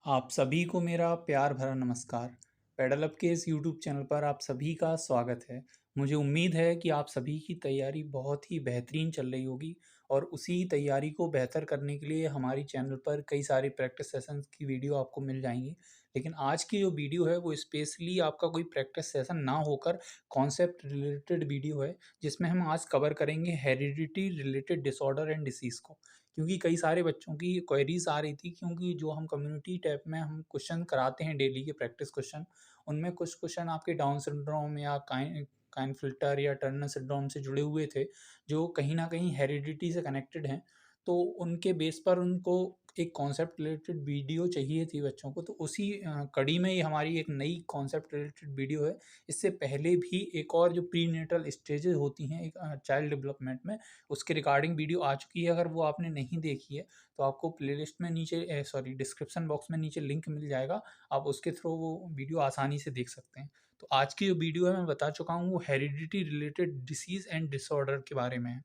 आप सभी को मेरा प्यार भरा नमस्कार। पेडल अप के इस यूट्यूब चैनल पर आप सभी का स्वागत है। मुझे उम्मीद है कि आप सभी की तैयारी बहुत ही बेहतरीन चल रही होगी और उसी तैयारी को बेहतर करने के लिए हमारी चैनल पर कई सारे प्रैक्टिस सेशंस की वीडियो आपको मिल जाएंगी। लेकिन आज की जो वीडियो है वो स्पेशली आपका कोई प्रैक्टिस सेशन ना होकर कॉन्सेप्ट रिलेटेड वीडियो है, जिसमें हम आज कवर करेंगे heredity related disorder and disease को। क्योंकि कई सारे बच्चों की क्वेरीज आ रही थी, क्योंकि जो हम कम्युनिटी टैब में हम क्वेश्चन कराते हैं डेली के प्रैक्टिस क्वेश्चन, उनमें कुछ क्वेश्चन आपके डाउन सिंड्रोम या काइनफिल्टर या टर्नर सिंड्रोम से जुड़े हुए थे, जो कहीं ना कहीं हेरिडिटी से कनेक्टेड हैं। तो उनके बेस पर उनको एक कॉन्सेप्ट रिलेटेड वीडियो चाहिए थी बच्चों को, तो उसी कड़ी में ही हमारी एक नई कॉन्सेप्ट रिलेटेड वीडियो है। इससे पहले भी एक और जो प्री नेटल स्टेजेस होती हैं एक चाइल्ड डेवलपमेंट में, उसके रिगार्डिंग वीडियो आ चुकी है। अगर वो आपने नहीं देखी है तो आपको प्लेलिस्ट में नीचे डिस्क्रिप्शन बॉक्स में नीचे लिंक मिल जाएगा, आप उसके थ्रू वो वीडियो आसानी से देख सकते हैं। तो आज की जो वीडियो है मैं बता चुका हूँ, वो heredity related disease and disorder के बारे में है।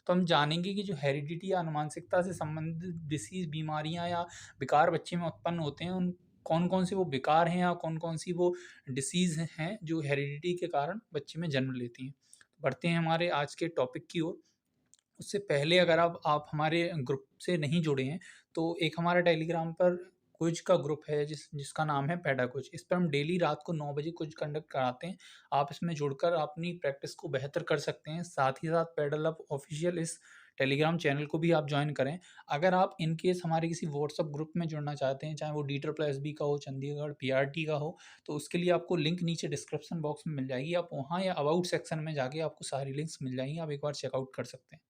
तो हम जानेंगे कि जो हेरिडिटी या आनुवंशिकता से संबंधित डिसीज़, बीमारियाँ या विकार बच्चे में उत्पन्न होते हैं, उन कौन-कौन से वो विकार हैं या कौन-कौन सी वो डिसीज़ हैं जो हेरिडिटी के कारण बच्चे में जन्म लेती हैं। बढ़ते हैं हमारे आज के टॉपिक की ओर। उससे पहले अगर आप हमारे ग्रुप से नहीं जुड़े हैं, तो एक हमारा टेलीग्राम पर क्विज का ग्रुप है जिसका नाम है पेडा क्विज। इस पर हम डेली रात को 9 बजे क्विज कंडक्ट कराते हैं। आप इसमें जुड़कर अपनी प्रैक्टिस को बेहतर कर सकते हैं। साथ ही साथ पेडल अप ऑफिशियल इस टेलीग्राम चैनल को भी आप ज्वाइन करें। अगर आप इन केस हमारे किसी व्हाट्सएप ग्रुप में जुड़ना चाहते हैं, चाहे वो DSSB का हो, चंडीगढ़ PRT का हो, तो उसके लिए आपको लिंक नीचे डिस्क्रिप्शन बॉक्स में मिल जाएगी। आप वहाँ या अबाउट सेक्शन में जाके आपको सारी लिंक्स मिल जाएंगी, आप एक बार चेकआउट कर सकते हैं।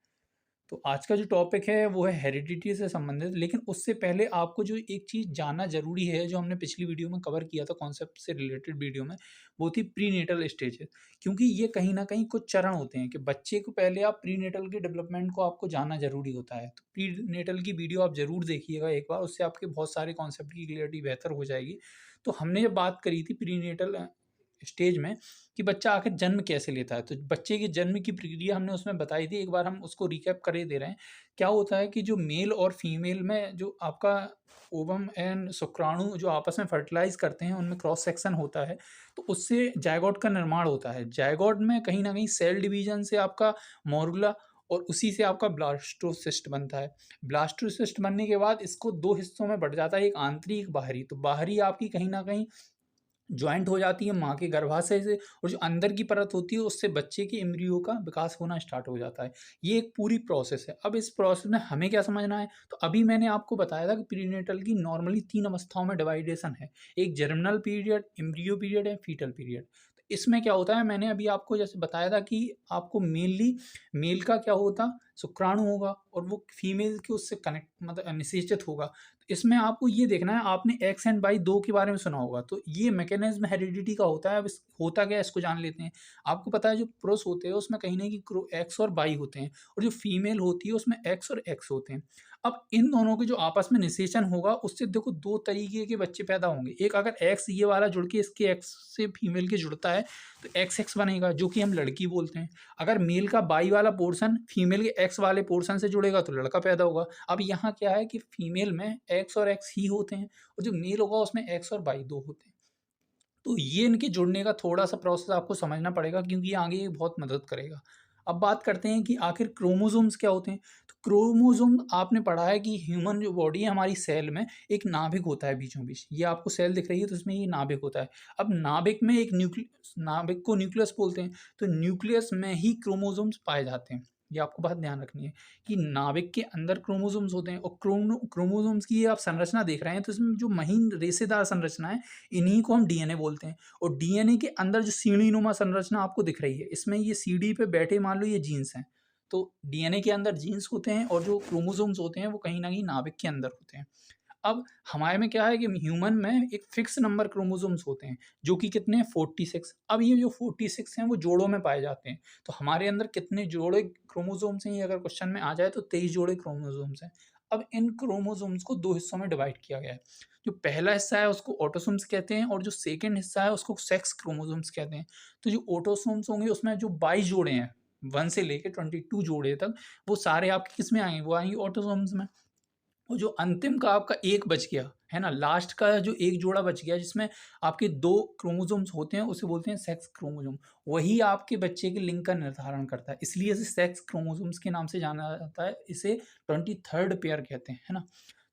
तो आज का जो टॉपिक है वो है हेरिडिटी से संबंधित। लेकिन उससे पहले आपको जो एक चीज़ जानना ज़रूरी है, जो हमने पिछली वीडियो में कवर किया था कॉन्सेप्ट से रिलेटेड वीडियो में, वो थी प्रीनेटल स्टेजेस। क्योंकि ये कहीं न कहीं कुछ चरण होते हैं कि बच्चे को पहले आप प्रीनेटल के डेवलपमेंट को आपको जानना ज़रूरी होता है। तो प्रीनेटल की वीडियो आप ज़रूर देखिएगा एक बार, उससे आपके बहुत सारे कॉन्सेप्ट की क्लियरिटी बेहतर हो जाएगी। तो हमने जब बात करी थी प्रीनेटल स्टेज में कि बच्चा आखिर जन्म कैसे लेता है, तो बच्चे के जन्म की प्रक्रिया हमने उसमें बताई थी। एक बार हम उसको रिकैप करे दे रहे हैं। क्या होता है कि जो मेल और फीमेल में जो आपका ओवम एंड शुक्राणु जो आपस में फर्टिलाइज करते हैं, उनमें क्रॉस सेक्शन होता है, तो उससे जायगोट का निर्माण होता है। जायगोट में कहीं ना कहीं सेल डिवीजन से आपका मोरुला और उसी से आपका ब्लास्टोसिस्ट बनता है। ब्लास्टोसिस्ट बनने के बाद इसको दो हिस्सों में बढ़ जाता है, एक आंतरिक, एक बाहरी। तो बाहरी आपकी कहीं ना कहीं जॉइंट हो जाती है माँ के गर्भाशय से, और जो अंदर की परत होती है उससे बच्चे के एम्ब्रियो का विकास होना स्टार्ट हो जाता है। ये एक पूरी प्रोसेस है। अब इस प्रोसेस में हमें क्या समझना है, तो अभी मैंने आपको बताया था कि प्रीनेटल की नॉर्मली 3 अवस्थाओं में डिवाइडेशन है। एक germinal period, embryo period and foetal period. तो इसमें क्या होता है, मैंने अभी आपको जैसे बताया था कि आपको मेनली मेल का क्या होता, शुक्राणु होगा और वो फीमेल के उससे कनेक्ट मतलब निषेचित होगा। इसमें आपको ये देखना है, आपने एक्स एंड वाई दो के बारे में सुना होगा, तो ये मैकेनिज्म हेरिडिटी का होता है। अब होता क्या है इसको जान लेते हैं। आपको पता है जो पुरुष होते हैं उसमें कहीं ना कहीं एक्स और वाई होते हैं, और जो फीमेल होती है उसमें एक्स और एक्स होते हैं। अब इन दोनों के जो आपस में निषेचन होगा, उससे देखो दो तरीके के बच्चे पैदा होंगे। एक अगर एक्स ये वाला जुड़ के इसके एक्स से फीमेल के जुड़ता है तो एक्स एक्स बनेगा, जो कि हम लड़की बोलते हैं। अगर मेल का बाई वाला पोर्शन फीमेल के एक्स वाले पोर्शन से जुड़ेगा तो लड़का पैदा होगा। अब यहाँ क्या है कि फीमेल में एक्स और एक्स ही होते हैं, और जो मेल होगा उसमें एक्स और वाई दो होते हैं। तो ये इनके जुड़ने का थोड़ा सा प्रोसेस आपको समझना पड़ेगा, क्योंकि ये आगे बहुत मदद करेगा। अब बात करते हैं कि आखिर क्रोमोसोम्स क्या होते हैं। तो क्रोमोसोम आपने पढ़ा है कि ह्यूमन जो बॉडी है हमारी, सेल में एक नाभिक होता है बीचों बीच। ये आपको सेल दिख रही है तो इसमें ये नाभिक होता है। अब नाभिक में एक नाभिक को न्यूक्लियस बोलते हैं। तो न्यूक्लियस में ही क्रोमोसोम्स पाए जाते हैं। ये आपको बात ध्यान रखनी है कि नाभिक के अंदर क्रोमोसोम्स होते हैं, और क्रोमोसोम्स की ये आप संरचना देख रहे हैं, तो इसमें जो महीन रेशेदार संरचना है, इन्हीं को हम डीएनए बोलते हैं। और डीएनए के अंदर जो सीढ़ीनुमा संरचना आपको दिख रही है, इसमें ये सीढ़ी पे बैठे मान लो ये जीन्स हैं। तो डीएनए के अंदर जीन्स होते हैं, और जो क्रोमोसोम्स होते हैं वो कहीं ना कहीं नाभिक के अंदर होते हैं। अब हमारे में क्या है कि ह्यूमन में एक फिक्स नंबर क्रोमोसोम्स होते हैं, जो कि कितने हैं, 46। अब ये जो 46 हैं वो जोड़ों में पाए जाते हैं। तो हमारे अंदर कितने जोड़े क्रोमोसोम्स हैं, ये अगर क्वेश्चन में आ जाए तो 23 जोड़े क्रोमोसोम्स हैं। अब इन क्रोमोसोम्स को दो हिस्सों में डिवाइड किया गया है। जो पहला हिस्सा है उसको ऑटोसोम्स कहते हैं, और जो सेकंड हिस्सा है उसको सेक्स क्रोमोसोम्स कहते हैं। तो जो ऑटोसोम्स होंगे उसमें जो 22 जोड़े हैं, 1 से लेके 22 जोड़े तक, वो सारे आपके किस में आएंगे, वो आएंगे ऑटोसोम्स में। और जो अंतिम का आपका एक बच गया, है ना? लास्ट का जो एक जोड़ा बच गया जिसमें आपके 2 क्रोमोसोम्स होते हैं, उसे बोलते हैं सेक्स क्रोमोसोम। वही आपके बच्चे के लिंग का निर्धारण करता है, इसलिए इसे सेक्स क्रोमोसोम्स के नाम से जाना जाता है, इसे 23rd पेयर कहते हैं, है ना?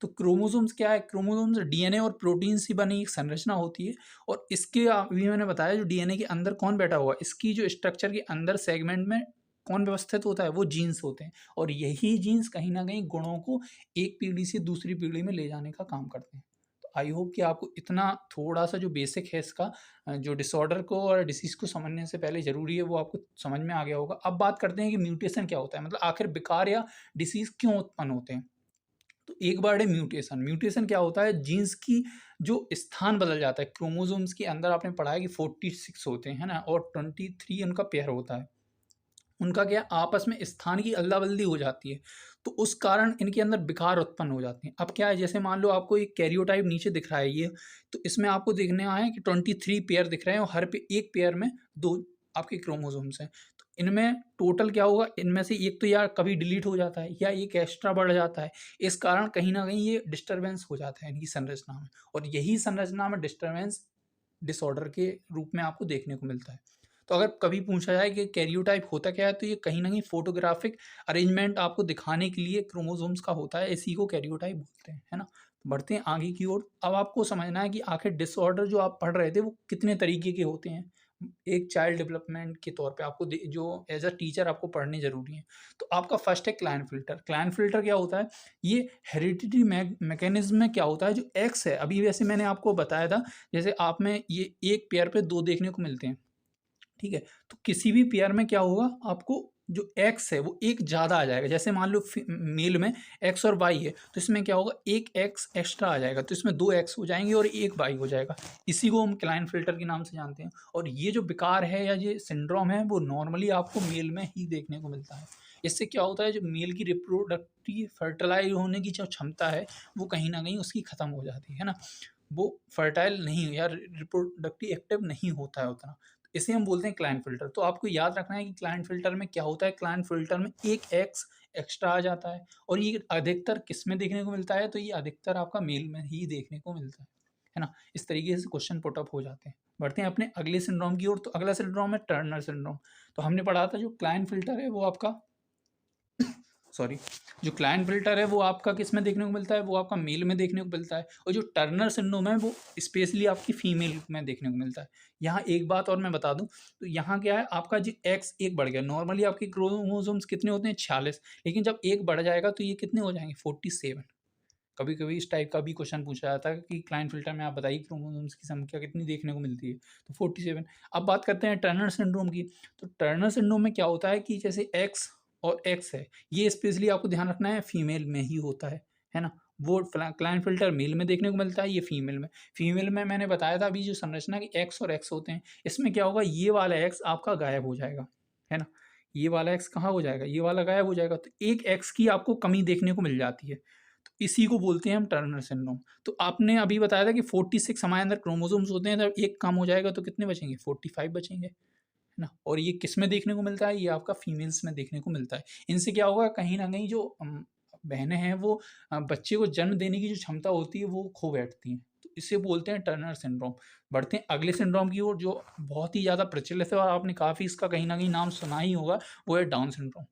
तो क्रोमोसोम्स क्या है? क्रोमोसोम्स डीएनए और प्रोटीन से बनी एक संरचना होती है, और इसके अभी मैंने बताया जो डीएनए के अंदर कौन बैठा हुआ है, इसकी जो स्ट्रक्चर के अंदर सेगमेंट में कौन व्यवस्थित होता है? वो जीन्स होते हैं, और यही जीन्स कहीं न कहीं गुणों को एक पीढ़ी से दूसरी पीढ़ी में ले जाने का काम करते हैं। तो आई होप कि आपको इतना थोड़ा-सा जो बेसिक है इसका जो डिसऑर्डर को और डिसीज़ को समझने से पहले ज़रूरी है, वो आपको समझ में आ गया होगा। अब बात करते हैं कि म्यूटेशन क्या होता है? मतलब आखिर विकार या डिसीज़ क्यों उत्पन्न होते हैं? तो एक वर्ड है म्यूटेशन। म्यूटेशन क्या होता है? जीन्स की जो स्थान बदल जाता है। क्रोमोसोम्स के अंदर आपने पढ़ा है कि 46 होते हैं, है ना? और 23 उनका पेयर होता है। उनका क्या है, आपस में स्थान की अदला-बदली हो जाती है, तो उस कारण इनके अंदर विकार उत्पन्न हो जाते हैं। अब क्या है, जैसे मान लो आपको एक कैरियोटाइप नीचे दिख रहा है ये, तो इसमें आपको देखने आया है कि 23 पेयर दिख रहे हैं, और हर पे एक पेयर में 2 आपके क्रोमोसोम्स हैं। तो इनमें टोटल क्या होगा, इनमें से एक तो या कभी डिलीट हो जाता है या एक एक्स्ट्रा बढ़ जाता है। इस कारण कहीं न कहीं ये डिस्टर्बेंस हो जाता है इनकी संरचना में, और यही संरचना में डिस्टर्बेंस डिसऑर्डर के रूप में आपको देखने को मिलता है। तो अगर कभी पूछा जाए कि कैरियोटाइप होता क्या है, तो ये कहीं न कहीं फ़ोटोग्राफ़िक अरेंजमेंट आपको दिखाने के लिए क्रोमोसोम्स का होता है, इसी को कैरियोटाइप बोलते हैं, है ना? बढ़ते हैं आगे की ओर। अब आपको समझना है कि आखिर डिसऑर्डर जो आप पढ़ रहे थे, वो कितने तरीके के होते हैं। एक चाइल्ड डेवलपमेंट के तौर पे आपको जो एज़ अ टीचर आपको पढ़ने ज़रूरी हैं। तो आपका फर्स्ट है क्लाइनफिल्टर। क्लाइनफिल्टर क्या होता है? ये हेरिडिटी मैकेनिज़्म में क्या होता है, जो एक्स है, अभी वैसे मैंने आपको बताया था, जैसे आप में ये एक पेयर पे 2 देखने को मिलते हैं। ठीक है? तो किसी भी पेयर में क्या होगा, आपको जो एक्स है वो एक ज़्यादा आ जाएगा। जैसे मान लो मेल में एक्स और वाई है, तो इसमें क्या होगा, एक एक्स एक्स्ट्रा आ जाएगा, तो इसमें 2 एक्स हो जाएँगे और 1 वाई हो जाएगा। इसी को हम क्लाइनफिल्टर के नाम से जानते हैं, और ये जो विकार है या ये सिंड्रोम है, वो नॉर्मली आपको मेल में ही देखने को मिलता है। इससे क्या होता है, जो मेल की रिप्रोडक्टिव फर्टिलाइज़ होने की जो क्षमता है, वो कहीं न कहीं उसकी खत्म हो जाती है ना? वो फर्टाइल नहीं या रिप्रोडक्टिव एक्टिव नहीं होता है उतना। इसे हम बोलते हैं क्लाइंट फ़िल्टर। तो आपको याद रखना है कि क्लाइंट फ़िल्टर में क्या होता है, क्लाइंट फ़िल्टर में एक एक्स एक्स्ट्रा आ जाता है, और ये अधिकतर किसमें देखने को मिलता है, तो ये अधिकतर आपका मेल में ही देखने को मिलता है ना? इस तरीके से क्वेश्चन पुट अप हो जाते हैं। बढ़ते हैं अपने अगले सिंड्रोम की ओर, तो अगला सिंड्रोम है टर्नर सिंड्रोम। तो हमने पढ़ा था जो क्लाइंट फ़िल्टर है वो आपका सॉरी, जो क्लाइंट फ़िल्टर है वो आपका किसमें देखने को मिलता है, वो आपका मेल में देखने को मिलता है, और जो टर्नर सिंड्रोम है वो स्पेशली आपकी फीमेल में देखने को मिलता है। यहाँ एक बात और मैं बता दूँ, तो यहाँ क्या है, आपका जो एक्स एक बढ़ गया, नॉर्मली आपके क्रोमोसोम्स कितने होते हैं, 46, लेकिन जब एक बढ़ जाएगा तो ये कितने हो जाएँगे, 47। कभी-कभी इस टाइप का भी क्वेश्चन पूछा जाता है कि क्लाइंट फ़िल्टर में आप बताइए क्रोमोसोम्स की संख्या कितनी देखने को मिलती है, तो 47। अब बात करते हैं टर्नर सिंड्रोम की। तो टर्नर सिंड्रोम में क्या होता है कि जैसे एक्स और एक्स है, ये स्पेशली आपको ध्यान रखना है फीमेल में ही होता है ना? वो क्लाइंट फ़िल्टर मेल में देखने को मिलता है, ये फीमेल में। फीमेल में मैंने बताया था अभी जो संरचना कि एक्स और एक्स होते हैं, इसमें क्या होगा, ये वाला एक्स आपका गायब हो जाएगा, है ना? ये वाला एक्स कहाँ हो जाएगा, ये वाला गायब हो जाएगा, तो एक एक्स की आपको कमी देखने को मिल जाती है। तो इसी को बोलते हैं हम टर्नर सिंड्रोम। तो आपने अभी बताया था कि 46 हमारे अंदर क्रोमोसोम्स होते हैं, जब एक कम हो जाएगा तो कितने बचेंगे, 45 बचेंगे, है ना? और ये किस में देखने को मिलता है, ये आपका फीमेल्स में देखने को मिलता है। इनसे क्या होगा, कहीं न कहीं जो बहनें हैं वो बच्चे को जन्म देने की जो क्षमता होती है वो खो बैठती हैं। तो इसे बोलते हैं टर्नर सिंड्रोम। बढ़ते हैं अगले सिंड्रोम की ओर, जो बहुत ही ज़्यादा प्रचलित है और आपने काफ़ी इसका कहीं न कहीं नाम सुना ही होगा, वो है डाउन सिंड्रोम।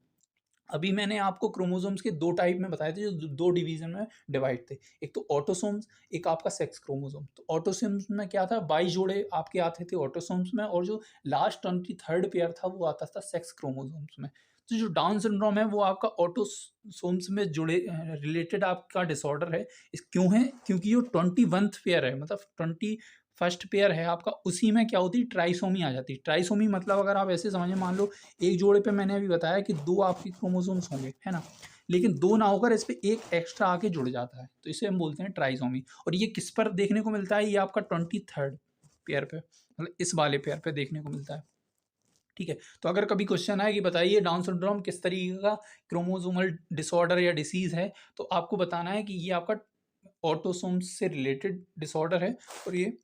अभी मैंने आपको क्रोमोसोम्स के 2 टाइप में बताए थे, जो 2 डिवीज़न में डिवाइड थे। एक तो ऑटोसोम्स, एक आपका सेक्स क्रोमोसोम। तो ऑटोसोम्स में क्या था, 22 जोड़े आपके आते थे ऑटोसोम्स में, और जो लास्ट 23rd पेयर था वो आता था सेक्स क्रोमोसोम्स में। तो जो डाउन सिंड्रोम है वो आपका ऑटोसोम्स में जुड़े रिलेटेड आपका डिसऑर्डर है। इस क्यों है? क्योंकि जो 21th पेयर है, मतलब 21st पेयर है आपका, उसी में क्या होती है, ट्राइसोमी आ जाती है। ट्राइसोमी मतलब अगर आप ऐसे समझें, मान लो एक जोड़े पे मैंने अभी बताया कि 2 आपके क्रोमोसोम्स होंगे, है ना? लेकिन 2 ना होकर इस पे 1 एक्स्ट्रा आके जुड़ जाता है, तो इसे हम बोलते हैं ट्राइसोमी। और ये किस पर देखने को मिलता है, ये आपका 23rd पेयर पे, मतलब इस वाले पेयर पे देखने को मिलता है। ठीक है? तो अगर कभी क्वेश्चन आए कि बताइए डाउन सिंड्रोम किस तरीके का क्रोमोसोमल डिसऑर्डर या डिसीज़ है, तो आपको बताना है कि ये आपका ऑटोसोम्स से रिलेटेड डिसऑर्डर है, और ये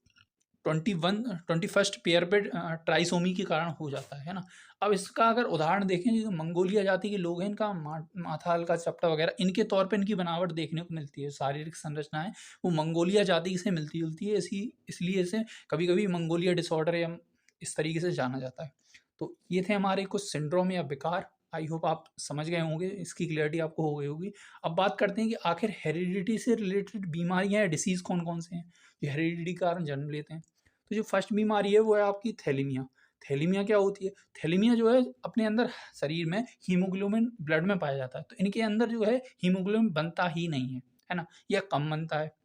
21st पेयर पे ट्राइसोमी के कारण हो जाता है ना। अब इसका अगर उदाहरण देखें, जो मंगोलिया जाति के लोग हैं, इनका माथा हल्का चपटा वगैरह, इनके तौर पे इनकी बनावट देखने को मिलती है, शारीरिक संरचना है वो मंगोलिया जाति से मिलती जुलती है, इसलिए इसे कभी कभी मंगोलिया डिसऑर्डर या इस तरीके से जाना जाता है। तो ये थे हमारे कुछ सिंड्रोम या विकार। आई होप आप समझ गए होंगे, इसकी क्लियरिटी आपको हो गई होगी। अब बात करते हैं कि आखिर हेरिडिटी से रिलेटेड बीमारियां या डिसीज कौन कौन से हैं जो हेरिडिटी के कारण जन्म लेते हैं। तो जो फर्स्ट बीमारी है वो है आपकी थैलेमिया। थैलेमिया क्या होती है? थैलेमिया जो है अपने अंदर शरीर में हीमोग्लोबिन ब्लड में पाया जाता है, तो इनके अंदर जो है हीमोग्लोबिन बनता ही नहीं है ना, या कम बनता है।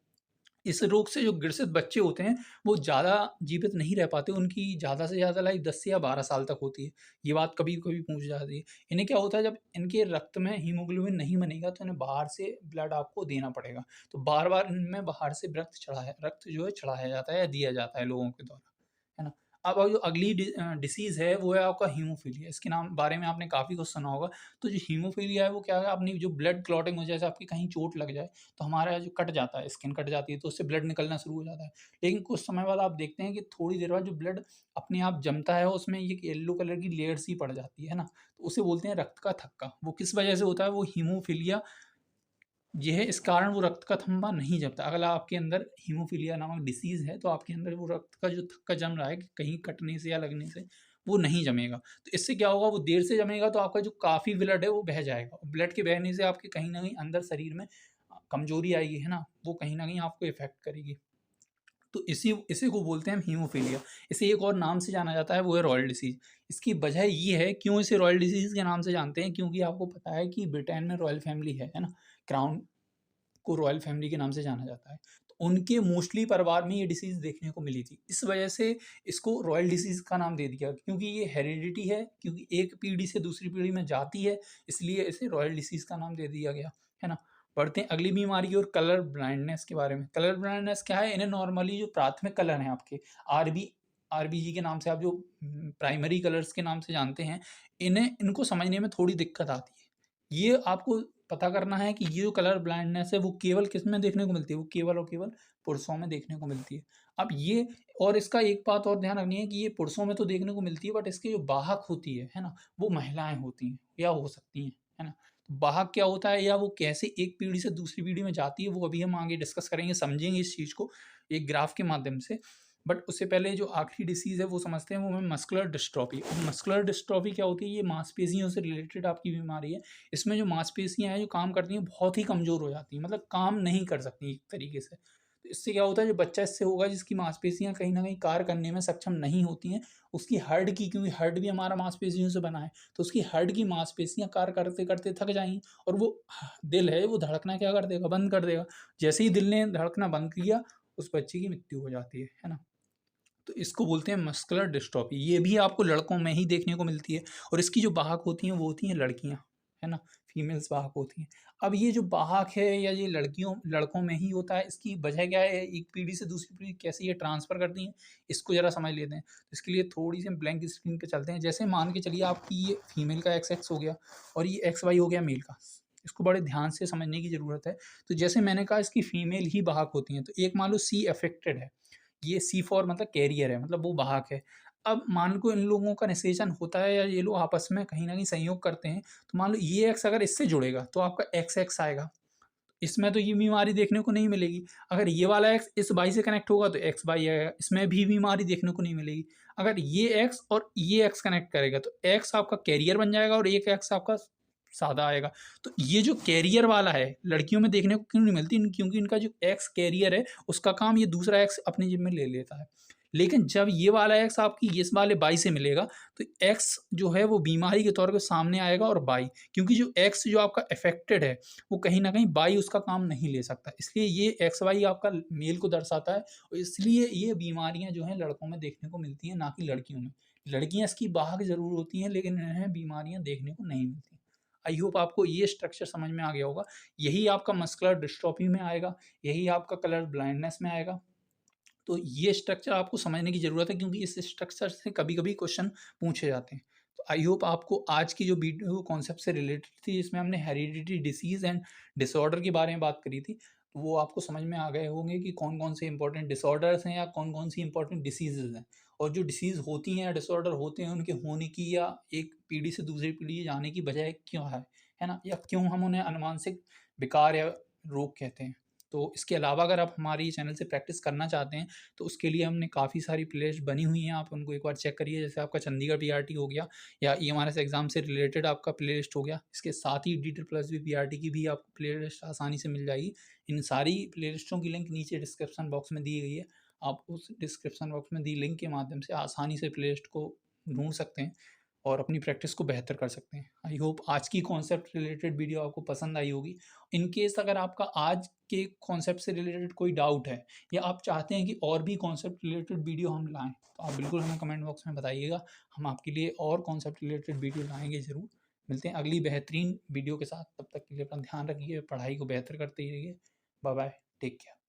इस रोग से जो ग्रसित बच्चे होते हैं वो ज़्यादा जीवित नहीं रह पाते, उनकी ज़्यादा से ज़्यादा लाइफ 10 से या 12 साल तक होती है। ये बात कभी-कभी पूछ जाती है। इन्हें क्या होता है, जब इनके रक्त में हीमोग्लोबिन नहीं बनेगा तो इन्हें बाहर से ब्लड आपको देना पड़ेगा। तो बार-बार इनमें बाहर से रक्त जो है चढ़ाया जाता है या दिया जाता है लोगों के द्वारा, है ना? अब जो अगली डिसीज़ है वो है आपका हीमोफीलिया। इसके नाम बारे में आपने काफ़ी कुछ सुना होगा। तो जो हीमोफीलिया है वो क्या है, अपनी जो ब्लड क्लॉटिंग हो, जैसे आपकी कहीं चोट लग जाए तो हमारा जो कट जाता है, स्किन कट जाती है तो उससे ब्लड निकलना शुरू हो जाता है। लेकिन कुछ समय बाद आप देखते हैं कि थोड़ी देर बाद जो ब्लड अपने आप जमता है उसमें एक येलो कलर की लेयर सी पड़ जाती है ना, तो उसे बोलते हैं रक्त का थक्का। वो किस वजह से होता है? वो हीमोफीलिया ये है, इस कारण वो रक्त का थक्का नहीं जमता। अगर आपके अंदर हीमोफीलिया नामक डिसीज़ है तो आपके अंदर वो रक्त का जो थक्का जम रहा है कि कहीं कटने से या लगने से, वो नहीं जमेगा। तो इससे क्या होगा, वो देर से जमेगा तो आपका जो काफ़ी ब्लड है वो बह जाएगा। ब्लड के बहने से आपके कहीं न कहीं अंदर शरीर में कमज़ोरी आएगी, है ना? वो कहीं न कहीं आपको इफ़ेक्ट करेगी। तो इसी को बोलते हैं हम हीमोफीलिया। इसे एक और नाम से जाना जाता है, वो है रॉयल डिसीज़। इसकी वजह ये है, क्यों इसे रॉयल डिसीज़ के नाम से जानते हैं, क्योंकि आपको पता है कि ब्रिटेन में रॉयल फैमिली है ना? क्राउन को रॉयल फैमिली के नाम से जाना जाता है। तो उनके मोस्टली परिवार में ये डिसीज़ देखने को मिली थी। इस वजह से इसको रॉयल डिसीज़ का नाम दे दिया, क्योंकि ये हेरिडिटी है, क्योंकि एक पीढ़ी से दूसरी पीढ़ी में जाती है, इसलिए इसे रॉयल डिसीज़ का नाम दे दिया गया, है ना? बढ़ते हैं अगली बीमारी की ओर, कलर ब्लाइंडनेस के बारे में। कलर ब्लाइंडनेस क्या है? इन्हें नॉर्मली जो प्राथमिक कलर हैं आपके, आरबी आरबीजी के नाम से आप जो प्राइमरी कलर्स के नाम से जानते हैं, इनको समझने में थोड़ी दिक्कत आती है। ये आपको पता करना है कि ये जो कलर ब्लाइंडनेस है वो केवल किस में देखने को मिलती है? वो केवल और केवल पुरुषों में देखने को मिलती है। अब ये, और इसका एक बात और ध्यान रखनी है कि ये पुरुषों में तो देखने को मिलती है, बट इसकी जो वाहक होती है ना? वो महिलाएँ होती हैं या हो सकती हैं, है ना? तो वाहक क्या होता है या वो कैसे एक पीढ़ी से दूसरी पीढ़ी में जाती है, वो अभी हम आगे डिस्कस करेंगे, समझेंगे इस चीज़ को एक ग्राफ के माध्यम से। बट उससे पहले जो आखिरी डिसीज़ है वो समझते हैं, वो है मस्कुलर डिस्ट्रॉफी। और मस्कुलर डिस्ट्रॉफी क्या होती है? ये मांसपेशियों से रिलेटेड आपकी बीमारी है। इसमें जो मांसपेशियाँ हैं जो काम करती हैं बहुत ही कमज़ोर हो जाती हैं, मतलब काम नहीं कर सकती एक तरीके से। तो इससे क्या होता है, जो बच्चा इससे होगा जिसकी मांसपेशियाँ कहीं न कहीं कार्य करने में सक्षम नहीं होती हैं, उसकी हड्ड की, क्योंकि हड्ड भी हमारा मांसपेशियों से बना है, तो उसकी हड्ड की मांसपेशियाँ कार्य करते-करते थक जाएँगी, और वो दिल है वो धड़कना क्या कर देगा? बंद कर देगा। जैसे ही दिल ने धड़कना बंद किया, उस बच्चे की मृत्यु हो जाती है ना? तो इसको बोलते हैं मस्कुलर डिस्ट्रॉफी। ये भी आपको लड़कों में ही देखने को मिलती है, और इसकी जो वाहक होती हैं वो होती हैं लड़कियाँ, है ना? फीमेल्स वाहक होती हैं। अब ये जो वाहक है या ये लड़कों में ही होता है, इसकी वजह क्या है? एक पीढ़ी से दूसरी पीढ़ी कैसे ये ट्रांसफ़र करती हैं, इसको ज़रा समझ लेते हैं। तो इसके लिए थोड़ी-सी हम ब्लैंक स्क्रीन पे चलते हैं। जैसे मान के चलिए आपकी ये फीमेल का XX हो गया और ये XY हो गया मेल का। इसको बड़े ध्यान से समझने की ज़रूरत है। तो जैसे मैंने कहा, इसकी फीमेल ही वाहक होती हैं। तो एक मान लो C अफ़ेक्टेड है, ये C4 मतलब कैरियर है, मतलब वो वाहक है। अब मान लो इन लोगों का निषेचन होता है या ये लोग आपस में कहीं न कहीं संयोग करते हैं, तो मान लो ये X अगर इससे जुड़ेगा तो आपका XX आएगा। इसमें तो ये बीमारी देखने को नहीं मिलेगी। अगर ये वाला X इस Y से कनेक्ट होगा तो XY आएगा, इसमें भी बीमारी देखने को नहीं मिलेगी। अगर ये X और ये X कनेक्ट करेगा तो X आपका कैरियर बन जाएगा और एक X आपका सादा आएगा। तो ये जो कैरियर वाला है, लड़कियों में देखने को क्यों नहीं मिलती? क्योंकि इनका जो X कैरियर है, उसका काम ये दूसरा X अपनी जेब में ले लेता है। लेकिन जब ये वाला X आपकी इस वाले Y से मिलेगा, तो X जो है वो बीमारी के तौर पे सामने आएगा, और Y, क्योंकि जो X जो आपका अफ़ेक्टेड है, वो कहीं न कहीं Y उसका काम नहीं ले सकता। इसलिए ये XY आपका मेल को दर्शाता है, और इसलिए ये बीमारियाँ जो हैं लड़कों में देखने को मिलती हैं, ना कि लड़कियों में। लड़कियाँ इसकी वाहक ज़रूर होती हैं, लेकिन इन्हें बीमारियाँ देखने को नहीं मिलती। आई होप आपको ये स्ट्रक्चर समझ में आ गया होगा। यही आपका मस्कुलर डिस्ट्रॉफी में आएगा, यही आपका कलर ब्लाइंडनेस में आएगा। तो ये स्ट्रक्चर आपको समझने की ज़रूरत है, क्योंकि इस स्ट्रक्चर से कभी-कभी क्वेश्चन पूछे जाते हैं। तो आई होप आपको आज की जो वीडियो कॉन्सेप्ट से रिलेटेड थी, इसमें हमने हेरिडिटी डिसीज़ एंड डिसऑर्डर के बारे में बात करी थी। वो आपको समझ में आ गए होंगे कि कौन-कौन से इंपॉर्टेंट डिसऑर्डर्स हैं या कौन-कौन सी इंपॉर्टेंट डिसीज़ेज़ हैं। और जो डिसीज़ होती हैं या डिसऑर्डर होते हैं, उनके होने की या एक पीढ़ी से दूसरी पीढ़ी जाने की वजह क्यों है ना? या क्यों हम उन्हें आनुवांशिक विकार या रोग कहते हैं। तो इसके अलावा अगर आप हमारी चैनल से प्रैक्टिस करना चाहते हैं, तो उसके लिए हमने काफ़ी सारी प्लेलिस्ट बनी हुई हैं, आप उनको एक बार चेक करिए। जैसे आपका चंडीगढ़ पीआरटी हो गया या ईएमआरएस एग्ज़ाम से रिलेटेड आपका प्लेलिस्ट हो गया। इसके साथ ही DEET+B पीआरटी की भी आपको प्लेलिस्ट आसानी से मिल जाएगी। इन सारी प्लेलिस्टों की लिंक नीचे डिस्क्रिप्शन बॉक्स में दी गई है। आप उस डिस्क्रिप्शन बॉक्स में दी लिंक के माध्यम से आसानी से प्लेलिस्ट को ढूँढ सकते हैं और अपनी प्रैक्टिस को बेहतर कर सकते हैं। आई होप आज की कॉन्सेप्ट रिलेटेड वीडियो आपको पसंद आई होगी। इन केस अगर आपका आज के कॉन्सेप्ट से रिलेटेड कोई डाउट है या आप चाहते हैं कि और भी कॉन्सेप्ट रिलेटेड वीडियो हम लाएँ, तो आप बिल्कुल हमें कमेंट बॉक्स में बताइएगा। हम आपके लिए और कॉन्सेप्ट रिलेटेड वीडियो लाएँगे ज़रूर। मिलते हैं अगली बेहतरीन वीडियो के साथ। तब तक के लिए अपना ध्यान रखिए, पढ़ाई को बेहतर करते रहिए। Bye bye, take care.